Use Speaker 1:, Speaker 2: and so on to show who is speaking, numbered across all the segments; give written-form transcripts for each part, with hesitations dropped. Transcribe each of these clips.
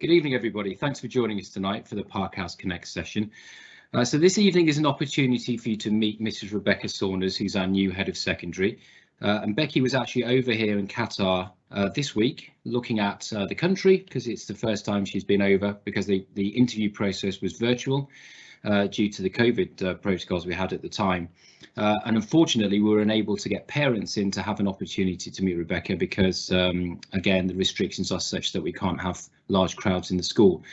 Speaker 1: Good evening, everybody. Thanks for joining us tonight for the ParkHouseConnects session. So this evening is an opportunity for you to meet Mrs. Rebecca Saunders, who's our new head of secondary. And Becky was actually over here in Qatar this week looking at the country, because it's the first time she's been over, because the interview process was virtual due to the COVID protocols we had at the time. And unfortunately, we were unable to get parents in to have an opportunity to meet Rebecca because, again, the restrictions are such that we can't have large crowds in the school.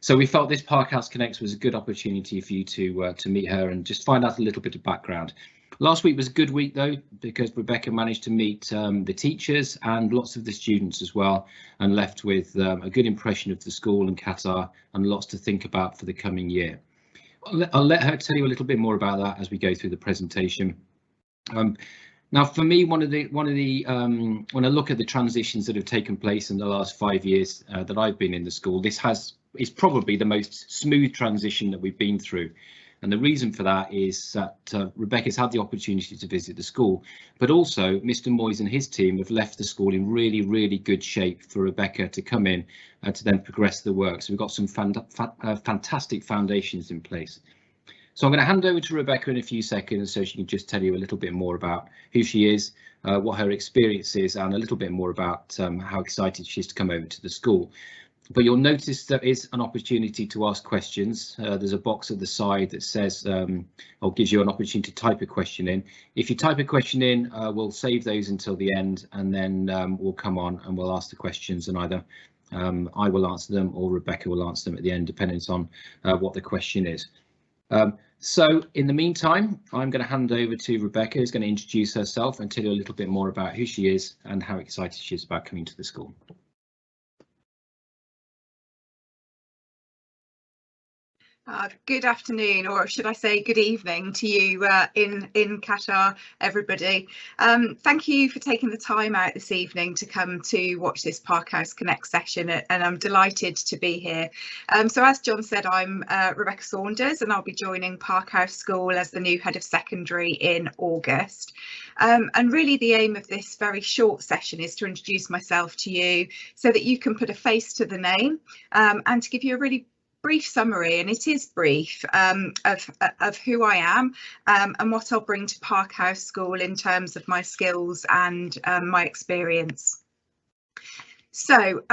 Speaker 1: So we felt this ParkHouseConnects was a good opportunity for you to meet her and just find out a little bit of background. Last week was a good week, though, because Rebecca managed to meet the teachers and lots of the students as well, and left with a good impression of the school and Qatar and lots to think about for the coming year. I'll let her tell you a little bit more about that as we go through the presentation. Now, for me, when I look at the transitions that have taken place in the last 5 years that I've been in the school, this is probably the most smooth transition that we've been through. And the reason for that is that Rebecca's had the opportunity to visit the school, but also Mr. Moyes and his team have left the school in really, really good shape for Rebecca to come in to then progress the work. So we've got some fantastic foundations in place. So I'm going to hand over to Rebecca in a few seconds so she can just tell you a little bit more about who she is, what her experience is, and a little bit more about how excited she is to come over to the school. But you'll notice there is an opportunity to ask questions. There's a box at the side that says, or gives you an opportunity to type a question in. If you type a question in, we'll save those until the end, and then we'll come on and we'll ask the questions, and either I will answer them or Rebecca will answer them at the end, depending on what the question is. So in the meantime, I'm going to hand over to Rebecca, who's going to introduce herself and tell you a little bit more about who she is and how excited she is about coming to the school.
Speaker 2: Good afternoon, or should I say good evening to you in Qatar, everybody. Thank you for taking the time out this evening to come to watch this ParkHouseConnects session, and I'm delighted to be here. So as John said, I'm Rebecca Saunders, and I'll be joining Park House School as the new head of secondary in August. And really the aim of this very short session is to introduce myself to you so that you can put a face to the name, and to give you a really brief summary, and it is brief, of who I am and what I'll bring to Park House School in terms of my skills and my experience. So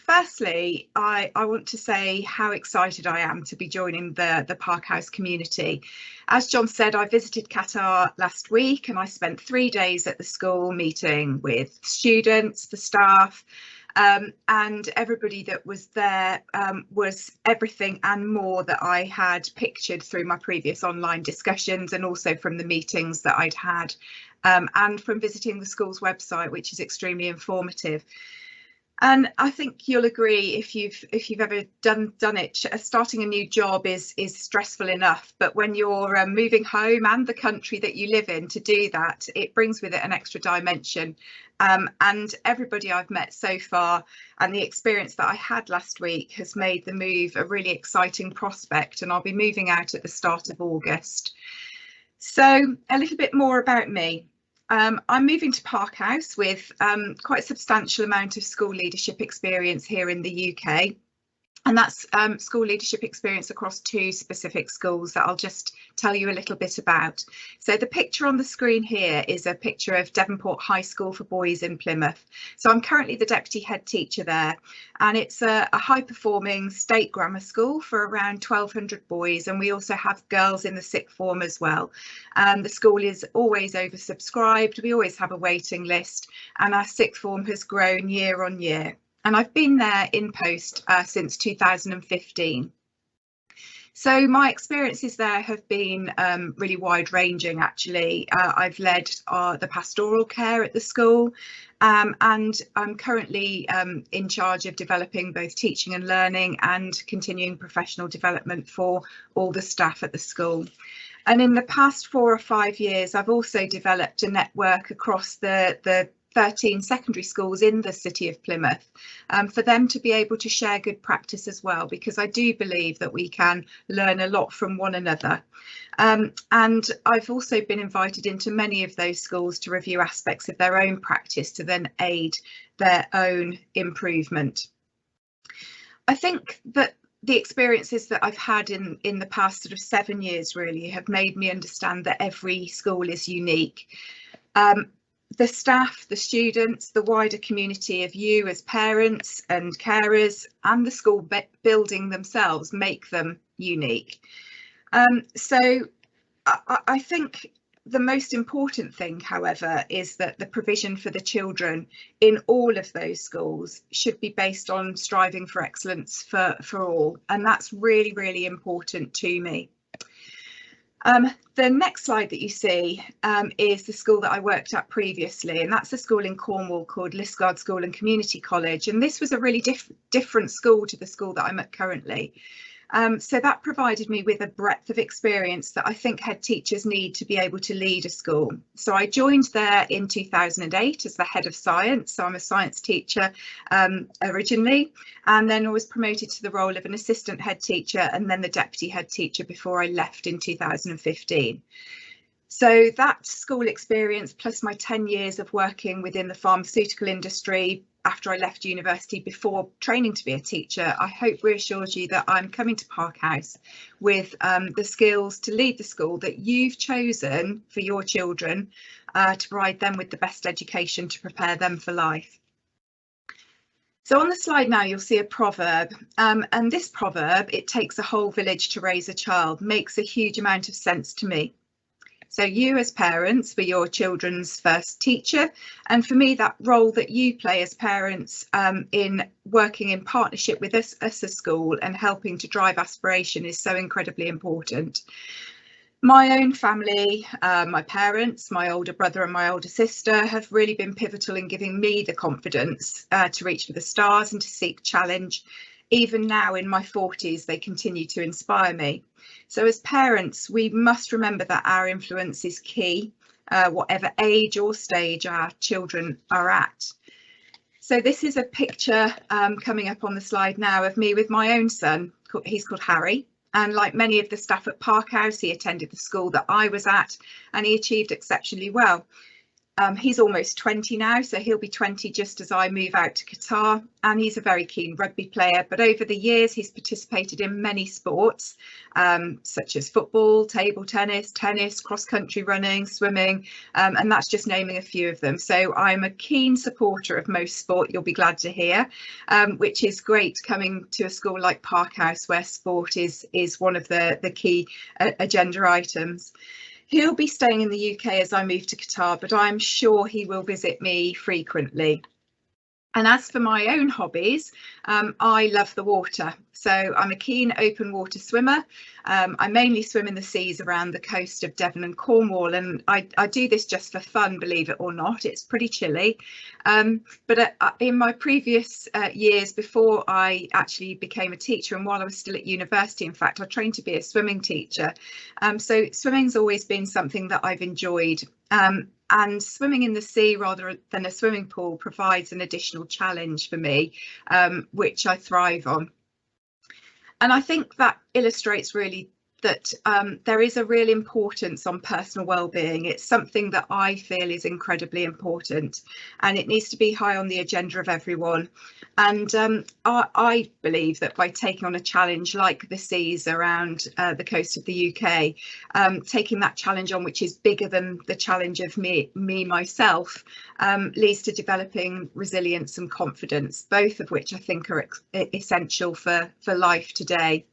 Speaker 2: firstly, I want to say how excited I am to be joining the Park House community. As John said, I visited Qatar last week and I spent 3 days at the school meeting with students, the staff, and everybody that was there was everything and more that I had pictured through my previous online discussions, and also from the meetings that I'd had, and from visiting the school's website, which is extremely informative. And I think you'll agree, if you've ever done it, starting a new job is stressful enough, but when you're moving home and the country that you live in, to do that, it brings with it an extra dimension. And everybody I've met so far and the experience that I had last week has made the move a really exciting prospect, and I'll be moving out at the start of August. So a little bit more about me. I'm moving to Park House with quite a substantial amount of school leadership experience here in the UK. And that's school leadership experience across 2 specific schools that I'll just tell you a little bit about. So the picture on the screen here is a picture of Devonport High School for Boys in Plymouth. So I'm currently the deputy head teacher there, and it's a high-performing state grammar school for around 1,200 boys, and we also have girls in the sixth form as well. The school is always oversubscribed, we always have a waiting list, and our sixth form has grown year on year. And I've been there in post since 2015. So my experiences there have been really wide-ranging, actually. I've led the pastoral care at the school, and I'm currently in charge of developing both teaching and learning and continuing professional development for all the staff at the school. And in the past 4 or 5 years, I've also developed a network across the 13 secondary schools in the city of Plymouth, for them to be able to share good practice as well, because I do believe that we can learn a lot from one another. And I've also been invited into many of those schools to review aspects of their own practice to then aid their own improvement. I think that the experiences that I've had in the past sort of 7 years really have made me understand that every school is unique. The staff, the students, the wider community of you as parents and carers, and the school building themselves make them unique. So I think the most important thing, however, is that the provision for the children in all of those schools should be based on striving for excellence for all, and that's really, really important to me. The next slide that you see is the school that I worked at previously, and that's a school in Cornwall called Liskeard School and Community College, and this was a really different school to the school that I'm at currently. So that provided me with a breadth of experience that I think head teachers need to be able to lead a school. So I joined there in 2008 as the head of science. So I'm a science teacher originally, and then I was promoted to the role of an assistant head teacher and then the deputy head teacher before I left in 2015. So that school experience, plus my 10 years of working within the pharmaceutical industry after I left university before training to be a teacher, I hope reassures you that I'm coming to Park House with the skills to lead the school that you've chosen for your children, to provide them with the best education to prepare them for life. So on the slide now, you'll see a proverb, and this proverb, "It takes a whole village to raise a child," makes a huge amount of sense to me. So you as parents were your children's first teacher, and for me that role that you play as parents in working in partnership with us as a school and helping to drive aspiration is so incredibly important. My own family, my parents, my older brother and my older sister have really been pivotal in giving me the confidence to reach for the stars and to seek challenge. Even now in my 40s, they continue to inspire me. So as parents, we must remember that our influence is key, whatever age or stage our children are at. So this is a picture coming up on the slide now of me with my own son. He's called Harry. And like many of the staff at Park House, he attended the school that I was at, and he achieved exceptionally well. He's almost 20 now, so he'll be 20 just as I move out to Qatar, and he's a very keen rugby player, but over the years he's participated in many sports such as football, table tennis, cross-country running, swimming, and that's just naming a few of them. So I'm a keen supporter of most sport, you'll be glad to hear, which is great coming to a school like Park House where sport is one of the key agenda items. He'll be staying in the UK as I move to Qatar, but I'm sure he will visit me frequently. And as for my own hobbies, I love the water. So I'm a keen open water swimmer. I mainly swim in the seas around the coast of Devon and Cornwall, and I do this just for fun, believe it or not. It's pretty chilly. But in my previous years before I actually became a teacher, and while I was still at university, in fact, I trained to be a swimming teacher. So swimming's always been something that I've enjoyed. And swimming in the sea rather than a swimming pool provides an additional challenge for me, which I thrive on. And I think that illustrates really that there is a real importance on personal well-being. It's something that I feel is incredibly important, and it needs to be high on the agenda of everyone. And I believe that by taking on a challenge like the seas around the coast of the UK, taking that challenge on, which is bigger than the challenge of me myself, leads to developing resilience and confidence, both of which I think are essential for life today.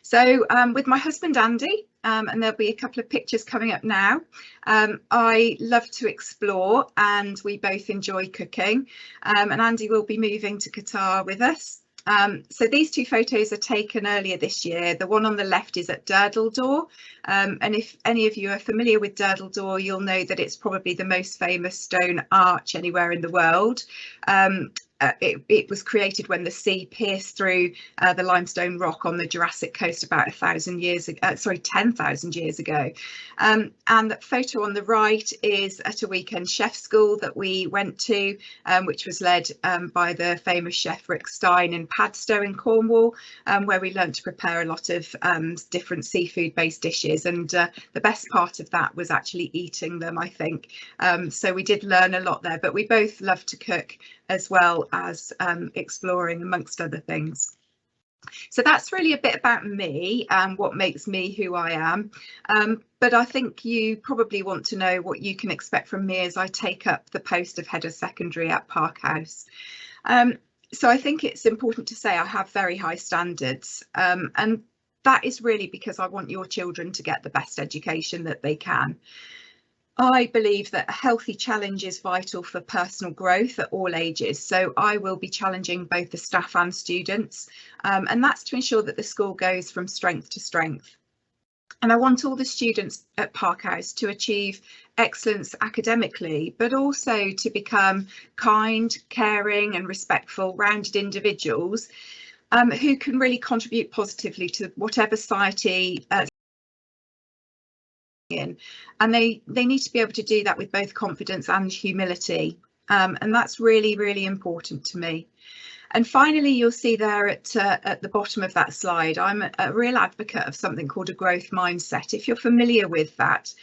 Speaker 2: So with my husband Andy, and there'll be a couple of pictures coming up now, I love to explore and we both enjoy cooking, and Andy will be moving to Qatar with us. So these two photos are taken earlier this year. The one on the left is at Durdle Door, and if any of you are familiar with Durdle Door, you'll know that it's probably the most famous stone arch anywhere in the world. It was created when the sea pierced through the limestone rock on the Jurassic coast about 10,000 years ago. And the photo on the right is at a weekend chef school that we went to, which was led by the famous chef Rick Stein in Padstow in Cornwall, where we learnt to prepare a lot of different seafood based dishes, and the best part of that was actually eating them, I think. So we did learn a lot there, but we both love to cook as well as exploring, amongst other things. So that's really a bit about me and what makes me who I am. But I think you probably want to know what you can expect from me as I take up the post of Head of Secondary at Parkhouse. So I think it's important to say I have very high standards, and that is really because I want your children to get the best education that they can. I believe that a healthy challenge is vital for personal growth at all ages, so I will be challenging both the staff and students, and that's to ensure that the school goes from strength to strength. And I want all the students at Parkhouse to achieve excellence academically, but also to become kind, caring and respectful, rounded individuals who can really contribute positively to whatever society in, and they need to be able to do that with both confidence and humility, and that's really important to me. And finally, you'll see there at the bottom of that slide, I'm a real advocate of something called a growth mindset. If you're familiar with that,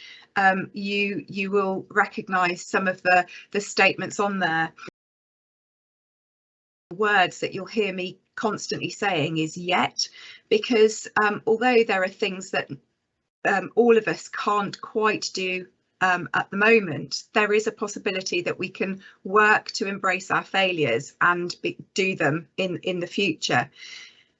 Speaker 2: you will recognise some of the statements on there. Words that you'll hear me constantly saying is yet, because although there are things that all of us can't quite do at the moment, there is a possibility that we can work to embrace our failures and do them in the future.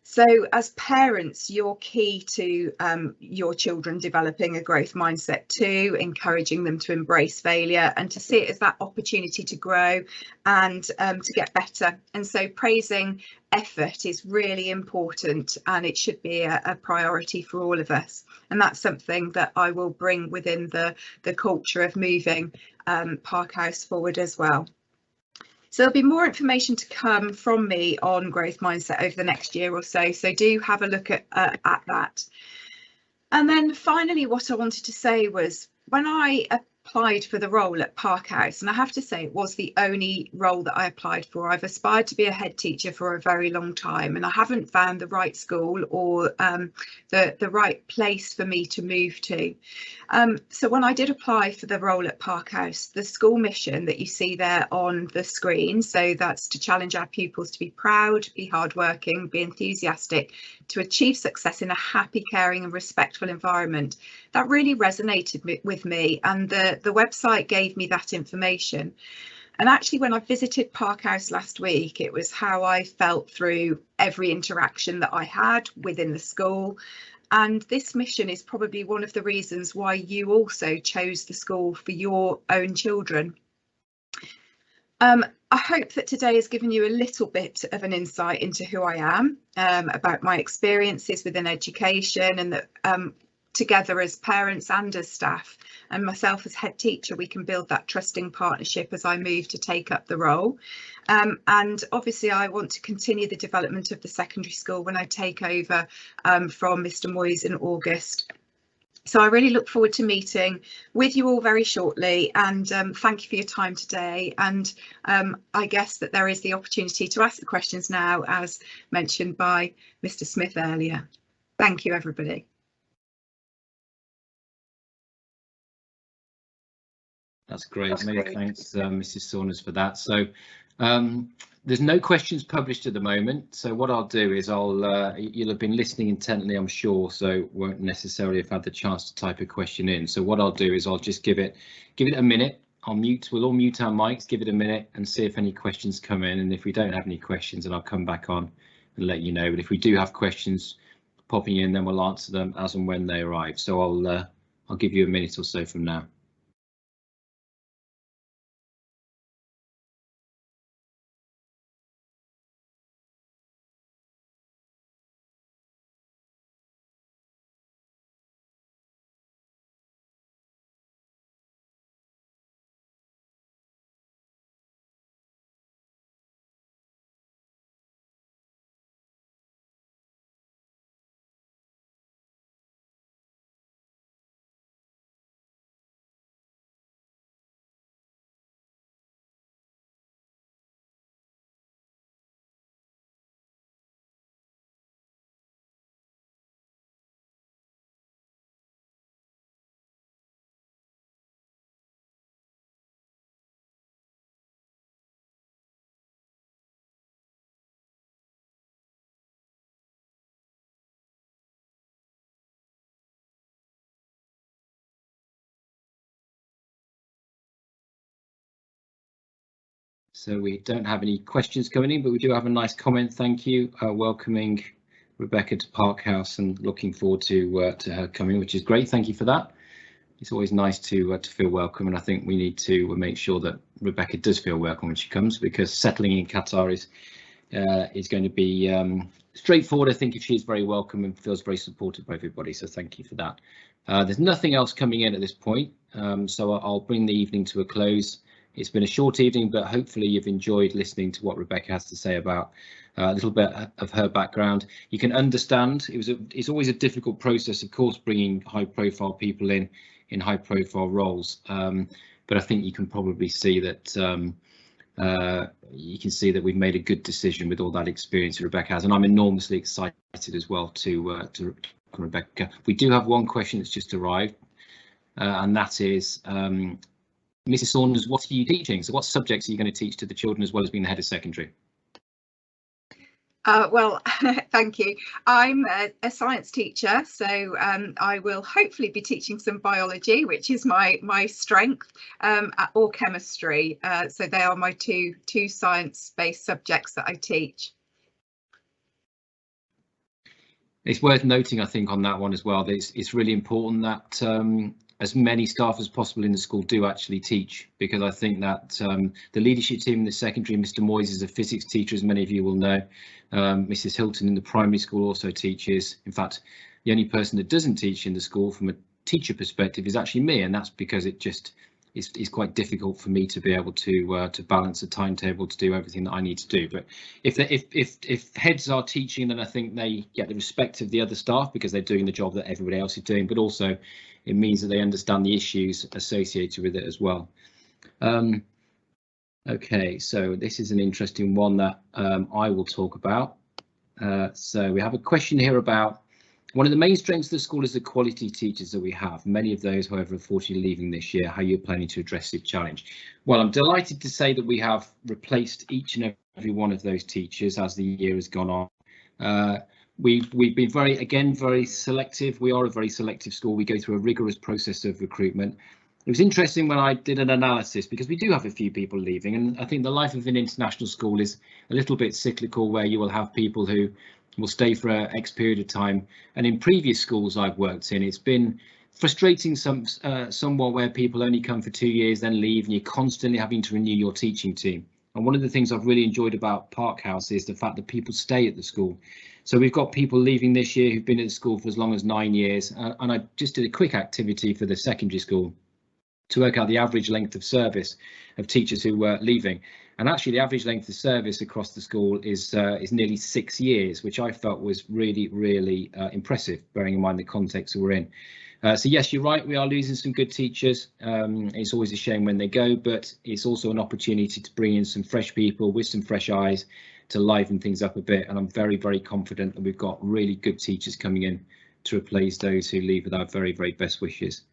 Speaker 2: So as parents, you're key to your children developing a growth mindset too, encouraging them to embrace failure and to see it as that opportunity to grow and to get better. And so praising effort is really important, and it should be a priority for all of us. And that's something that I will bring within the culture of moving Parkhouse forward as well. So there'll be more information to come from me on growth mindset over the next year or so. So do have a look at that. And then finally, what I wanted to say was, when I applied for the role at Parkhouse, and I have to say it was the only role that I applied for. I've aspired to be a head teacher for a very long time, and I haven't found the right school or the right place for me to move to. So when I did apply for the role at Parkhouse, the school mission that you see there on the screen, so that's to challenge our pupils to be proud, be hardworking, be enthusiastic, to achieve success in a happy, caring and respectful environment, that really resonated with me, and the website gave me that information. And actually, when I visited Parkhouse last week, it was how I felt through every interaction that I had within the school. And this mission is probably one of the reasons why you also chose the school for your own children. I hope that today has given you a little bit of an insight into who I am, about my experiences within education, and that together as parents and as staff and myself as head teacher, we can build that trusting partnership as I move to take up the role. And obviously I want to continue the development of the secondary school when I take over from Mr. Moyes in August. So I really look forward to meeting with you all very shortly, and thank you for your time today. And I guess that there is the opportunity to ask the questions now, as mentioned by Mr. Smith earlier. Thank you, everybody.
Speaker 1: That's great. Many thanks, Mrs. Saunders, for that. So there's no questions published at the moment. So what I'll do is you'll have been listening intently, I'm sure, so won't necessarily have had the chance to type a question in. So what I'll do is I'll just give it a minute. We'll all mute our mics, give it a minute and see if any questions come in. And if we don't have any questions, then I'll come back on and let you know. But if we do have questions popping in, then we'll answer them as and when they arrive. So I'll give you a minute or so from now. So we don't have any questions coming in, but we do have a nice comment. Thank you, welcoming Rebecca to Park House and looking forward to her coming, which is great. Thank you for that. It's always nice to feel welcome, and I think we need to make sure that Rebecca does feel welcome when she comes, because settling in Qatar is going to be straightforward. I think if she's very welcome and feels very supported by everybody, so thank you for that. There's nothing else coming in at this point, so I'll bring the evening to a close. It's been a short evening, but hopefully you've enjoyed listening to what Rebecca has to say about a little bit of her background. You can understand it's always a difficult process, of course, bringing high-profile people in high-profile roles, but I think you can probably see that we've made a good decision with all that experience that Rebecca has, and I'm enormously excited as well to Rebecca. We do have one question that's just arrived, and that is, Mrs. Saunders, what are you teaching? So what subjects are you going to teach to the children as well as being the head of secondary?
Speaker 2: Well, thank you. I'm a science teacher, so I will hopefully be teaching some biology, which is my strength, or chemistry. So they are my two science-based subjects that I teach.
Speaker 1: It's worth noting, I think, on that one as well, that it's really important that as many staff as possible in the school do actually teach, because I think that the leadership team in the secondary, Mr. Moyes is a physics teacher, as many of you will know. Mrs. Hilton in the primary school also teaches. In fact, the only person that doesn't teach in the school from a teacher perspective is actually me, and that's because it just is quite difficult for me to be able to balance a timetable to do everything that I need to do. But if heads are teaching, then I think they get the respect of the other staff because they're doing the job that everybody else is doing, but also it means that they understand the issues associated with it as well. OK, so this is an interesting one that I will talk about. So we have a question here about one of the main strengths of the school is the quality teachers that we have. Many of those, however, unfortunately leaving this year. How you're planning to address this challenge? Well, I'm delighted to say that we have replaced each and every one of those teachers as the year has gone on. We've been very selective. We are a very selective school. We go through a rigorous process of recruitment. It was interesting when I did an analysis, because we do have a few people leaving, and I think the life of an international school is a little bit cyclical, where you will have people who will stay for X period of time. And in previous schools I've worked in, it's been frustrating somewhat, where people only come for 2 years, then leave, and you're constantly having to renew your teaching team. And one of the things I've really enjoyed about Park House is the fact that people stay at the school. So we've got people leaving this year who've been at the school for as long as 9 years. And I just did a quick activity for the secondary school to work out the average length of service of teachers who were leaving. And actually the average length of service across the school is nearly 6 years, which I felt was really impressive, bearing in mind the context that we're in. So yes, you're right, we are losing some good teachers. It's always a shame when they go, but it's also an opportunity to bring in some fresh people with some fresh eyes to liven things up a bit. And I'm very confident that we've got really good teachers coming in to replace those who leave with our very best wishes.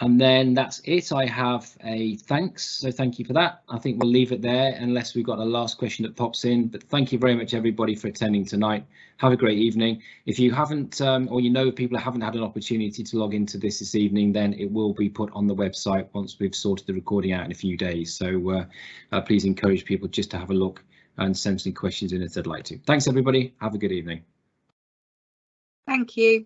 Speaker 1: And then that's it. I have a thanks, so thank you for that. I think we'll leave it there unless we've got a last question that pops in. But thank you very much, everybody, for attending tonight. Have a great evening. If you haven't, or you know people who haven't had an opportunity to log into this evening, then it will be put on the website once we've sorted the recording out in a few days. So please encourage people just to have a look and send some questions in if they'd like to. Thanks, everybody. Have a good evening.
Speaker 2: Thank you.